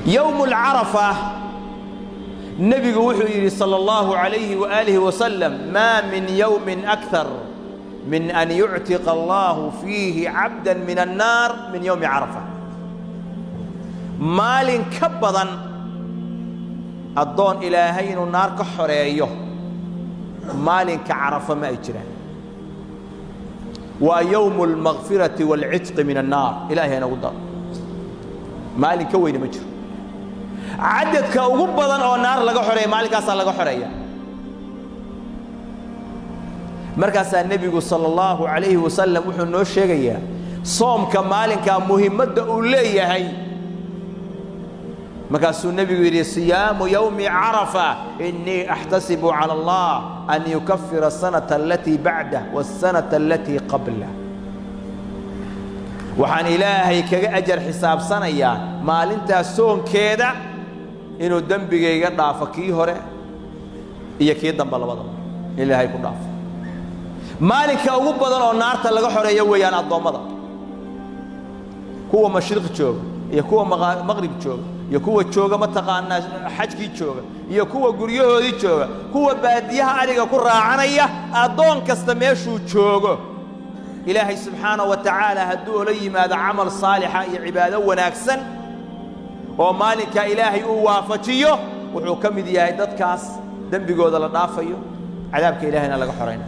يوم العرفة النبي وحي صلى الله عليه وآله وسلم ما من يوم أكثر من أن يعتق الله فيه عبدا من النار من يوم عرفة مال كبضا الضون إلهين النار كحريه مال كعرفة ما يجرى ويوم المغفرة والعتق من النار إلهي أنا قدر مال كوين مجرى عدد كأوبضا أو النار لقى حريه مال كاسا لقى حريه مركز النبي صلى الله عليه وسلم وحنا نو شيغيا صوم كمالين كمهمه اوليه هي مركز النبي يري صيام يوم عرفه اني احتسب على الله ان يكفر السنه التي بعده والسنه التي قبله وحان الهي كغا اجر حساب سنيا مالنتا سون كيدا انو دنبيغيغا دافا كي هره iyo kii damba labadaba ilaahay ku dhaaf maalinka ugu badan oo naarta laga xoreeyo weeyaan adoomada kuwa mashriq jooga iyo kuwa maghrib jooga iyo kuwa jooga ma taqaana xajkii jooga iyo kuwa guryahoodii jooga kuwa baadiyaha ariga ku raacanaya adoon kasta meeshuu joogo ilaahay subhanahu wa ta'ala haduu la yimaado amal saalixa iyo cibaado wanaagsan oo maalinka ilaahay uu waafajiyo wuxuu kamid yahay dadkaas dambigooda la dhaafayo cadaabka ilaahayna laga xoreeyo